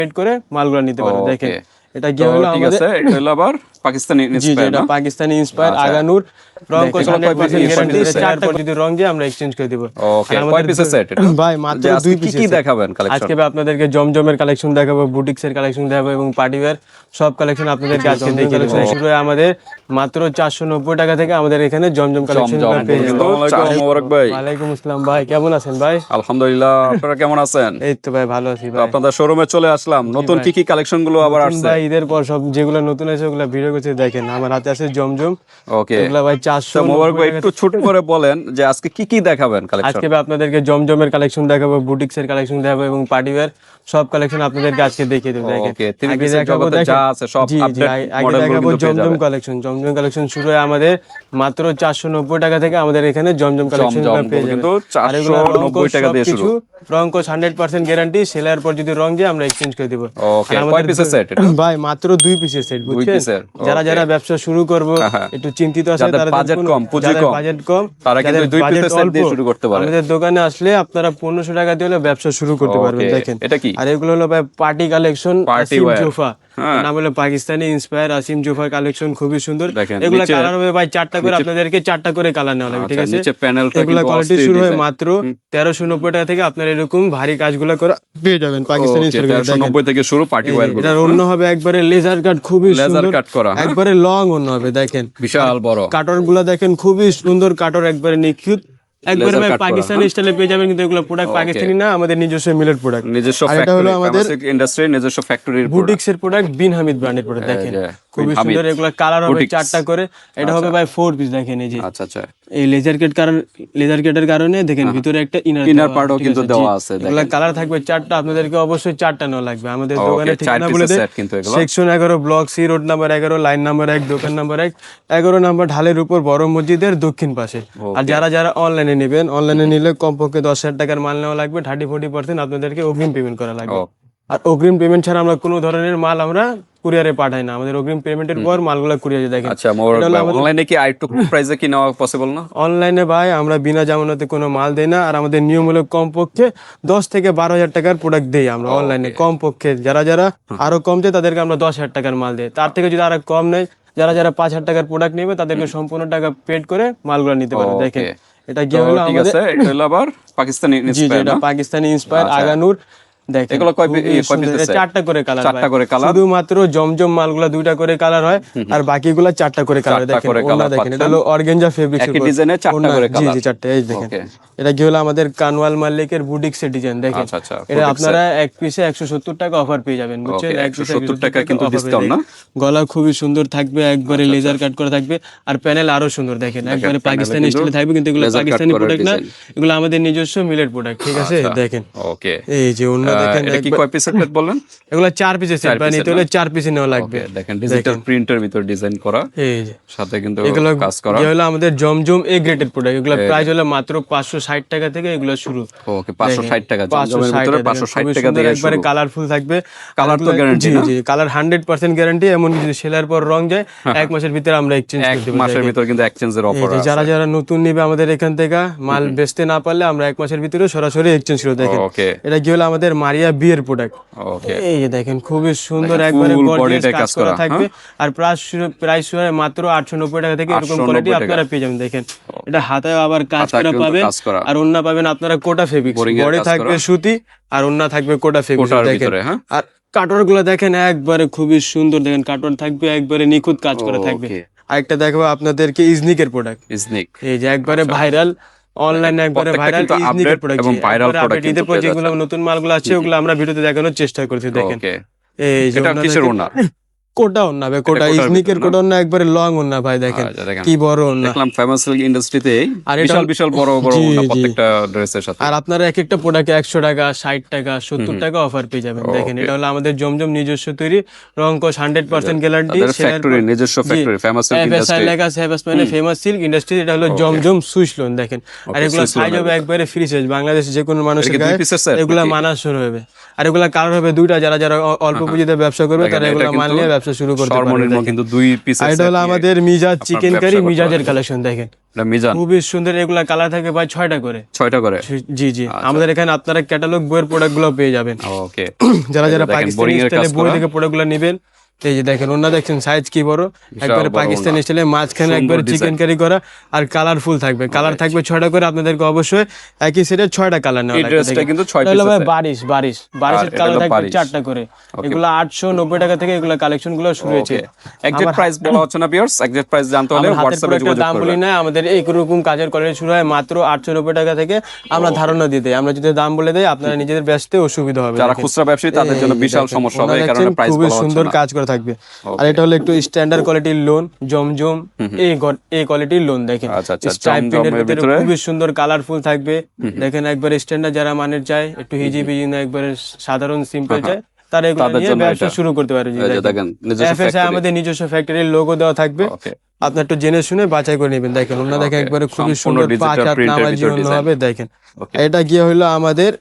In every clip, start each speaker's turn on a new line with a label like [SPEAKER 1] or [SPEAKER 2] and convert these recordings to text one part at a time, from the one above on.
[SPEAKER 1] Paid করে মালগুলো নিতে পারবেন। দেখেন
[SPEAKER 2] এটা কি হলো আমাদের, এটা হলো আবার পাকিস্তানি ইন্সপায়ার,
[SPEAKER 1] এটা পাকিস্তানি ইন্সপায়ার আগানুর রং কোশ 100% গ্যারান্টি। চারটা যদি রং দিয়ে আমরা এক্সচেঞ্জ করে দেব।
[SPEAKER 2] ওকে, কয় পিসের সেট এটা
[SPEAKER 1] ভাই? মাত্র 2 পিস।
[SPEAKER 2] কি দেখাবেন কালেকশন?
[SPEAKER 1] আজকে আপনাদেরকে জমজমের কালেকশন দেখাবো, বুটিক্সের কালেকশন দেখাবো এবং পার্টিওয়্যার সব কালেকশন আপনাদেরকে আজকে দেখিয়ে দেব। শুরু হয় আমাদের মাত্র 490 টাকা থেকে আমাদের এখানে জমজম কালেকশন পেয়ে যাবেন।
[SPEAKER 2] আসসালামু আলাইকুম মোবারক ভাই।
[SPEAKER 1] ওয়ালাইকুম আসসালাম ভাই, কেমন আছেন ভাই?
[SPEAKER 2] আলহামদুলিল্লাহ, আপনারা কেমন আছেন?
[SPEAKER 1] এই তো ভাই ভালো আছি ভাই।
[SPEAKER 2] আপনাদের শোরুমে চলে আসলাম, নতুন কি কালেকশন গুলো আবার আসছে
[SPEAKER 1] ভাই? ঈদের পর সব যেগুলো নতুন আছে ওগুলো ভিডিও করতে দেখেন। আমার হাতে আছে জমজম।
[SPEAKER 2] ওকে,
[SPEAKER 1] এগুলো ভাই 400।
[SPEAKER 2] মোবারক ভাই একটু ছোট করে বলেন যে আজকে কি দেখাবেন কালেকশন?
[SPEAKER 1] আজকে আপনাদেরকে জমজমের কালেকশন দেখাবো, বুটিক্সের কালেকশন দেখাবো এবং পার্টিওয়্যার সব কালেকশন আপনাদেরকে আজকে দেখিয়ে দেব। দেখেন
[SPEAKER 2] ওকে, থ্রি পিসের জগতে যা আছে সব আপডেট মডেল
[SPEAKER 1] দেখাবো। জমজম কালেকশন, জমজম কালেকশন শুরু হয় আমাদের মাত্র 490 টাকা থেকে। আমাদের এখানে জমজম কালেকশন পেয়ে যাবেন।
[SPEAKER 2] কিন্তু 490 টাকা দিয়ে শুরু।
[SPEAKER 1] রং কোশ 100% গ্যারান্টি। সেলার পর যদি রং যায় আমরা এক্সচেঞ্জ করে দেব।
[SPEAKER 2] ওকে, কয় পিসের সেট এটা
[SPEAKER 1] ভাই? মাত্র 2 পিসের সেট, বুঝছেন? যারা ব্যবসা শুরু করব, একটু চিন্তিত আছে, তারা
[SPEAKER 2] বাজেট কম, পুঁজি কম,
[SPEAKER 1] বাজেট কম,
[SPEAKER 2] তারা কিন্তু 2 পিসের সেট দিয়ে শুরু করতে পারে।
[SPEAKER 1] আমাদের দোকানে আসলে আপনারা 1500 টাকা দিয়ে ব্যবসা শুরু করতে পারবেন। দেখেন
[SPEAKER 2] এটা কি?
[SPEAKER 1] আর এগুলো হলো ভাই পার্টি কালেকশন, আসিম জোফা নাম হলো পাকিস্তানি ইন্সপায়ার আসিম জোফার কালেকশন, খুবই সুন্দর। এগুলো কালার হবে ভাই 4টা করে, আপনাদেরকে 4টা করে কালার নেওয়া লাগবে, ঠিক আছে? এগুলো কোয়ালিটি শুরু হয় মাত্র 1390 টাকা থেকে। আপনারা এরকম ভারী কাজগুলো করে পেয়ে যাবেন পাকিস্তানি ইন্সপায়ার।
[SPEAKER 2] 1390 থেকে শুরু পার্টি ওয়্যার গুলো।
[SPEAKER 1] এটা অন্য হবে একবারে লেজার কাট, খুবই সুন্দর
[SPEAKER 2] কাট করা,
[SPEAKER 1] একবারে লং অন্য হবে। দেখেন
[SPEAKER 2] বিশাল বড়
[SPEAKER 1] কাটর গুলা দেখেন, খুবই সুন্দর কাটর, একবারে নিখুঁত, একবারে ভাই পাকিস্তানি স্টাইলে পেয়ে যাবেন। কিন্তু এগুলো প্রোডাক্ট পাকিস্তানি না, আমাদের নিজস্ব মিলের প্রোডাক্ট,
[SPEAKER 2] নিজস্ব ফ্যাক্টরি। এটা হলো আমাদের ইন্ডাস্ট্রি নিজস্ব ফ্যাক্টরির
[SPEAKER 1] বুটিক্স এর প্রোডাক্ট, বিন হামিদ ব্র্যান্ডের প্রোডাক্ট। দেখেন খুবই সুন্দর। এগুলো কালার হবে 4টা করে। এটা হবে ভাই 4 পিস। দেখেন এই যে
[SPEAKER 2] আচ্ছা
[SPEAKER 1] এই লেজার কাটের কারণে দেখেন ভিতরে একটা
[SPEAKER 2] ইনার পার্টও কিন্তু দেওয়া আছে।
[SPEAKER 1] এগুলো কালার থাকবে 4টা। আপনাদেরকে অবশ্যই 4টা নেওয়া লাগবে। আমাদের দোকানে ঠিকানা বলে দেন, section 11 block C, road number 11, line number 1, দোকান নাম্বার 1, 11 নাম্বার ঢালের উপর বড় মসজিদের দক্ষিণ পাশে। আর যারা অনলাইনে নেবেন, অনলাইনে নিলে কমপক্ষে 10,000 টাকার মাল নেওয়া লাগবে। 30-40% আপনাদেরকে অগ্রিম পেমেন্ট করা লাগবে। আর অগ্রিম পেমেন্ট ছাড়া আমরা কোনো ধরনের মাল আমরা কুরিয়ারে পাঠাই না। আমাদের অগ্রিম পেমেন্টের পর মালগুলো কুরিয়ারে দেখেন।
[SPEAKER 2] আচ্ছা, অনলাইনে কি আরেকটু প্রাইসে কি নেওয়া পসিবল না?
[SPEAKER 1] অনলাইনে ভাই আমরা বিনা জামানতে কোনো মাল দেই না। আর আমাদের নিয়ম হলো কমপক্ষে 10 থেকে 12,000 টাকার প্রোডাক্ট দেই আমরা অনলাইনে কমপক্ষে। যারা আরো কম চায় তাদেরকে আমরা 10,000 টাকার মাল দেই। তার থেকে যদি আরো কম নেয়, যারা 5,000 টাকার প্রোডাক্ট নেবে তাদেরকে সম্পূর্ণ টাকা পেড করে মালগুলো নিতে পারবে। দেখেন এটা কি হলো আমাদের,
[SPEAKER 2] এটা হলো আবার পাকিস্তানি ইন্সপায়ার।
[SPEAKER 1] এটা পাকিস্তানি ইন্সপায়ার আগানুর। দেখেন
[SPEAKER 2] এগুলো কয় পিস?
[SPEAKER 1] 4টা করে কালার।
[SPEAKER 2] 4টা করে কালার।
[SPEAKER 1] শুধুমাত্র জমজম মালগুলা 2টা করে কালার হয়, আর বাকিগুলা 4টা করে কালার। দেখেন ওনা দেখেন, এটা হলো অর্গানজা ফেব্রিক্স,
[SPEAKER 2] একই ডিজাইনে 4টা করে কালার।
[SPEAKER 1] জি 4টা। এই দেখেন এটা কি হলো আমাদের কানওয়াল মালিকের বুটিক্সের ডিজাইন। দেখেন এটা আপনারা এক পিসে 170 টাকা অফার পেয়ে যাবেন, বুঝছেন?
[SPEAKER 2] 170 টাকা কিন্তু ডিসকাউন্ট না।
[SPEAKER 1] গলা খুবই সুন্দর থাকবে, একবারে লেজার কাট করা থাকবে। আর প্যানেল আরো সুন্দর। দেখেন একবারে পাকিস্তানি স্টাইলে থাকবে, কিন্তু এগুলো পাকিস্তানি প্রোডাক্ট না, এগুলো আমাদের নিজস্ব মিলের প্রোডাক্ট, ঠিক আছে? দেখেন
[SPEAKER 2] ওকে,
[SPEAKER 1] এই যে অন্য দেখেন,
[SPEAKER 2] এটা কি কয় পিসের সেট বললেন?
[SPEAKER 1] এগুলো 4 পিসের সেট। বাই নিতে হলে 4 পিস নেওয়া লাগবে।
[SPEAKER 2] দেখেন ডিজিটাল প্রিন্টের ভিতর ডিজাইন করা, এই যে সাথে কিন্তু কাজ করা।
[SPEAKER 1] এই হলো আমাদের জমজম এ গ্রেডের প্রোডাক্ট। এগুলো প্রাইস হলো মাত্র 560 টাকা থেকে এগুলো শুরু।
[SPEAKER 2] ওকে, 560 টাকা। জমজমের ভিতরে 560 টাকা দিয়ে
[SPEAKER 1] একবারে কালারফুল থাকবে।
[SPEAKER 2] কালার তো গ্যারান্টি না?
[SPEAKER 1] জি, কালার 100% গ্যারান্টি। এমন যদি সেলার পর রং যায় 1 মাসের ভিতরে আমরা এক্সচেঞ্জ করে দেব।
[SPEAKER 2] 1 মাসের ভিতর কিন্তু এক্সচেঞ্জের অফার আছে।
[SPEAKER 1] যারা নতুন নেবে আমাদের এখান থেকে মাল বেচতে না পারলে আমরা 1 মাসের ভিতরে সরাসরি এক্সচেঞ্জ করে। দেখেন এটা কি হলো আমাদের মারিয়া বিয়ের প্রোডাক্ট।
[SPEAKER 2] ওকে,
[SPEAKER 1] এই যে দেখেন খুবই সুন্দর, একবারে গর্জিয়াস কাজ করা থাকবে। আর প্রাইস মাত্র 890 টাকা থেকে এরকম কোয়ালিটি আপনারা পেয়ে যাবেন। দেখেন এটা হাতে আবার কাজ করা পাবেন, আর ওন্না পাবেন আপনারা কোটা ফেব্রিক্স। বডি থাকবে সুতি আর ওন্না থাকবে কোটা ফেব্রিক্স। দেখেন আর কাটর গুলো দেখেন একবারে খুবই সুন্দর। দেখেন কাটর থাকবে একবারে নিখুঁত কাজ করা থাকবে। আরেকটা দেখাবো আপনাদেরকে ইজনিকের প্রোডাক্ট।
[SPEAKER 2] ইজনিক এই
[SPEAKER 1] যে একবারে ভাইরাল, অনলাইনে একবারে ভাইরাল ইজনিকের প্রোডাক্ট এবং ভাইরাল প্রোডাক্ট। ঈদের পর যেগুলো নতুন মালগুলো আছে ওগুলো আমরা ভিডিওতে দেখানোর চেষ্টা করছি। দেখেন এই যে
[SPEAKER 2] এটা কিসের ওন্না?
[SPEAKER 1] কোটা ওন্না ভাই, কোটা ইজনিকের কোটা ওন্না, একবারে লং ওন্না ভাই। দেখেন কি বড় ওন্না।
[SPEAKER 2] দেখলাম ফেমাস সিল্ক ইন্ডাস্ট্রিতে বিশাল বড় ওন্না প্রত্যেকটা ড্রেসের সাথে।
[SPEAKER 1] আর আপনারা এক একটা প্রোডাক্টে 100 টাকা, 60 টাকা, 70 টাকা অফার পেয়ে যাবেন। দেখেন এটা হলো আমাদের জমজম নিজস্ব তৈরি, রং কোশ 100% গ্যারান্টি,
[SPEAKER 2] ফ্যাক্টরি নিজস্ব ফ্যাক্টরি, ফেমাস সিল্ক ইন্ডাস্ট্রি লেখা আছে, ফেমাস সিল্ক ইন্ডাস্ট্রি। এটা হলো জমজম সুইচ লোন। দেখেন আর এগুলো সাইজ হবে একবারে ফ্রি সাইজ, বাংলাদেশে যে কোনো মানুষের গায়ে এগুলা মানাসর হবে। আর এগুলা কালার হবে 2টা। যারা অল্প পুঁজিতে ব্যবসা করবে তারা এগুলা মাল নিয়ে ব্যবসা
[SPEAKER 1] ব্যবসা শুরু করতে পারবেন।
[SPEAKER 3] সর্বনিম্ন কিন্তু 2 পিস
[SPEAKER 1] আর এটা হলো আমাদের মিজাজ চিকেন কারি, মিজাজের কালেকশন দেখেন,
[SPEAKER 3] এটা মিজান
[SPEAKER 1] খুবই সুন্দর। এগুলা কালার থাকে ভাই 6টা করে।
[SPEAKER 3] 6টা করে।
[SPEAKER 1] জি জি, আমাদের এখানে আপনারা ক্যাটালগ বইয়ের প্রোডাক্টগুলো পেয়ে যাবেন।
[SPEAKER 3] ওকে,
[SPEAKER 1] যারা পাকিস্তানি স্টাইলে বই থেকে প্রোডাক্টগুলো নেবেন, এই যে দেখেন ওনা দেখছেন সাইজ কি বড়, একবারে পাকিস্তানি স্টাইলে মাঝখানে একবারে চিকেন কারি করা আর কালারফুল থাকবে। কালার থাকবে 6টা করে, আপনাদেরকে অবশ্যই একই সেটের 6টা কালার নেওয়া লাগবে।
[SPEAKER 3] ড্রেসটা কিন্তু 6 পিস
[SPEAKER 1] ভাই
[SPEAKER 3] আছে।
[SPEAKER 1] বারিশের কালার থাকবে 4টা করে। এগুলো 890 টাকা থেকে এগুলো কালেকশনগুলো শুরু হয়েছে।
[SPEAKER 3] এক্সাক্ট প্রাইস বলা হচ্ছে না ভিউয়ার্স, এক্সাক্ট প্রাইস জানতে হলে হোয়াটসঅ্যাপে যোগাযোগ
[SPEAKER 1] দাম বলি
[SPEAKER 3] করবেন।
[SPEAKER 1] না, আমাদের এইরকম কাজের কোয়ালিটি শুরু হয় মাত্র 890 টাকা থেকে। আমরা ধারণা দিয়ে দেই, আমরা যদি দাম বলে দেই আপনারা নিজেদের বেচতে অসুবিধা হবে।
[SPEAKER 3] যারা খুচরা ব্যবসায়ী তাদের জন্য বিশাল সমস্যা হবে, এই কারণে প্রাইস
[SPEAKER 1] খুবই
[SPEAKER 3] বলা হচ্ছে
[SPEAKER 1] সুন্দর
[SPEAKER 3] না।
[SPEAKER 1] কাজ করা থাকবে। আর এটা হলো একটু স্ট্যান্ডার্ড কোয়ালিটির লোন, জমজম এই কোয়ালিটির লোন দেখেন।
[SPEAKER 3] আচ্ছা আচ্ছা,
[SPEAKER 1] স্ট্রাইপ প্রিন্টের
[SPEAKER 3] জমজমের
[SPEAKER 1] ভিতরে
[SPEAKER 3] ভিতরে
[SPEAKER 1] খুবই সুন্দর কালারফুল থাকবে। দেখেন একবার স্ট্যান্ডার্ড যারা মানের চায়, একটু হিজিবিজি না একবারে সাধারণ সিম্পল চায়, তারা এগুলো
[SPEAKER 3] তাদের
[SPEAKER 1] নিয়ে
[SPEAKER 3] জন্য
[SPEAKER 1] ব্যবসা
[SPEAKER 3] এটা।
[SPEAKER 1] শুরু করতে পারে।
[SPEAKER 3] এই যে দেখেন নিজস্ব
[SPEAKER 1] এফএসআই
[SPEAKER 3] factory।
[SPEAKER 1] আমাদের নিজস্ব ফ্যাক্টরির লোগো দেওয়া থাকবে।
[SPEAKER 3] ওকে,
[SPEAKER 1] আপনার একটু জেনে শুনে বাছাই করে নেবেন। দেখেন ওনা দেখেন একবারে খুবই
[SPEAKER 3] সম্পূর্ণ
[SPEAKER 1] সুন্দর
[SPEAKER 3] digital
[SPEAKER 1] 5 হাত
[SPEAKER 3] printer
[SPEAKER 1] নামাজি
[SPEAKER 3] ভিতর
[SPEAKER 1] অন্য
[SPEAKER 3] design।
[SPEAKER 1] হবে। দেখেন
[SPEAKER 3] ওকে।
[SPEAKER 1] এটা গিয়ে হলো আমাদের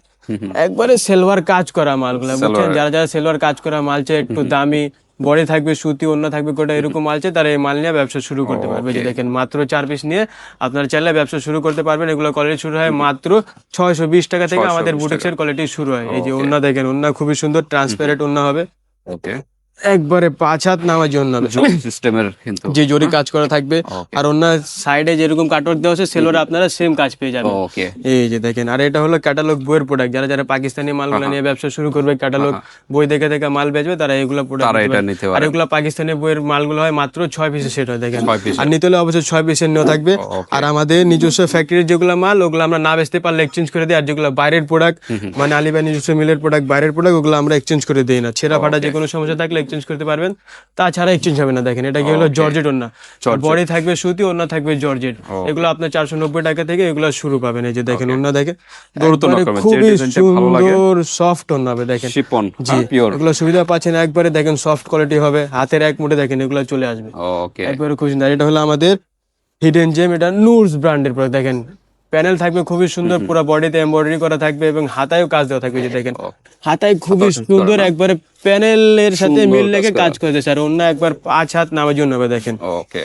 [SPEAKER 1] একবারে সেলভার কাজ করা মালগুলো, বুঝছেন? যারা যারা সেলভার কাজ করা মাল চায়, একটু দামি বডি থাকবে, সুতি অন্য থাকবে, কোটা এরকম মাল চায়, তারা এই মাল নিয়ে ব্যবসা শুরু করতে পারবে। যে দেখেন মাত্র 4 পিস নিয়ে আপনারা চাইলে ব্যবসা শুরু করতে পারবেন। এগুলো কোয়ালিটি শুরু হয় মাত্র 620 টাকা থেকে। আমাদের বুটিক্সের কোয়ালিটি শুরু হয়। এই যে ওন্না দেখেন, ওন্না খুবই সুন্দর ট্রান্সপারেন্ট ওন্না হবে,
[SPEAKER 3] ওকে,
[SPEAKER 1] একবারে 5 হাত নামার জন্য হবে।
[SPEAKER 3] সিস্টেমের কিন্তু
[SPEAKER 1] যে জরি কাজ করা থাকবে।
[SPEAKER 3] Okay.
[SPEAKER 1] আর অন্য সাইডে যেরকম কাটওয়ার্ক দেওয়া আছে সেলোরে আপনারা সেম কাজ পেয়ে যাবেন।
[SPEAKER 3] ওকে,
[SPEAKER 1] এই যে দেখেন, আর এটা হলো ক্যাটালগ বইয়ের প্রোডাক্ট। যারা যারা পাকিস্তানি মালগুলো নিয়ে ব্যবসা শুরু করবে, ক্যাটালগ বই দেখে দেখে মাল বেচবে, তারা এগুলো
[SPEAKER 3] তারা
[SPEAKER 1] প্রোডাক্ট
[SPEAKER 3] এটা নিতে
[SPEAKER 1] আর
[SPEAKER 3] পারে।
[SPEAKER 1] এগুলো পাকিস্তানি বইয়ের মালগুলো হয় মাত্র 6 পিসের সেট হয়। দেখেন
[SPEAKER 3] 6 পিসের।
[SPEAKER 1] আর নিতে হলে অবশ্যই 6 পিসের নেওয়া থাকবে।
[SPEAKER 3] Okay.
[SPEAKER 1] আর আমাদের নিজস্ব ফ্যাক্টরির যেগুলো মাল, ওগুলো আমরা না বেচতে পারলে এক্সচেঞ্জ করে দিই। আর যেগুলো বাইরের প্রোডাক্ট, মানে আলিবাই নিজস্ব মিলের প্রোডাক্ট, বাইরের প্রোডাক্ট, ওগুলো আমরা এক্সচেঞ্জ করে দিই না। ছেঁড়া ফাটা যে কোনো সমস্যা থাকলে এক্সচেঞ্জ করতে পারবেন, তাছাড়া এক্সচেঞ্জ হবে না। দেখেন এটা কি হলো জর্জেট ওন্না, বডি থাকবে সুতি, ওন্না থাকবে জর্জেট। এগুলো আপনার 490 টাকা থেকে এগুলো শুরু পাবেন। এই যে দেখেন ওন্না দেখেন,
[SPEAKER 3] দ্রুত নক করবেন, যে
[SPEAKER 1] খুবই
[SPEAKER 3] ডিজাইনটা ভালো লাগে।
[SPEAKER 1] সুন্দর সফট ওন্না হবে। দেখেন
[SPEAKER 3] শিপন
[SPEAKER 1] জি,
[SPEAKER 3] পিওর।
[SPEAKER 1] এগুলো সুবিধা পাচ্ছেন একবারে। দেখেন সফট কোয়ালিটি হবে, হাতের এক মুঠে দেখেন এগুলো চলে আসবে
[SPEAKER 3] ওকে,
[SPEAKER 1] একবারে খুব সুন্দর। এটা হলো আমাদের হিডেন জেম, এটা নুরস ব্র্যান্ডের প্রোডাক্ট। দেখেন প্যানেল থাকবে খুবই সুন্দর, পুরো বডিতে এমব্রয়ডারি করা থাকবে এবং হাতায়ও কাজ দেওয়া থাকবে। যে দেখেন হাতায় খুবই সুন্দর একবারে প্যানেলের সাথে মিল লেগে কাজ করতেছে। আর অন্য একবার 5 হাত নামার জন্য হবে। দেখেন
[SPEAKER 3] ওকে,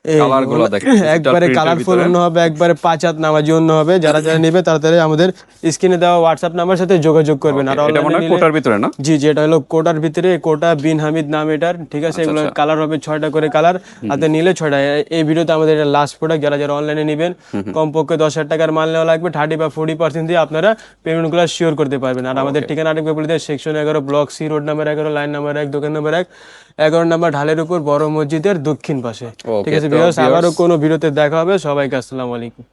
[SPEAKER 3] কালারগুলো দেখেন
[SPEAKER 1] একবারে কালারফুল অন্য হবে, একবারে 5 হাত নামার জন্য হবে। যারা যারা নেবে তারা তারা আমাদের স্ক্রিনে দেওয়া হোয়াটসঅ্যাপ নাম্বার সাথে যোগাযোগ করবেন। আর
[SPEAKER 3] এটা মনে হয় কোটার ভিতরে না?
[SPEAKER 1] জি জি, এটা হলো কোটার ভিতরে, কোটা বিন হামিদ নাম এটার, ঠিক আছে? এগুলো কালার হবে 6টা করে কালার, হাতে নিলে 6টা। এই ভিডিওতে আমাদের এটা লাস্ট প্রোডাক্ট। যারা যারা অনলাইনে নেবেন, কমপক্ষে 10,000 টাকার মাল নেওয়া লাগবে। 30 বা 40% দিয়ে আপনারা পেমেন্টগুলো শিওর করতে পারবেন। আর আমাদের ঠিকানা আরেকবার বলে দেয়, section 11, block C, road number 11, line number 1, দোকান নাম্বার 1, 11 নম্বর ঢালের উপর, বড় মসজিদের দক্ষিণ পাশে। ঠিক আছে ভিউয়ার্স, আবারও কোনো ভিডিওতে দেখা হবে। সবাইকে আসসালামু আলাইকুম।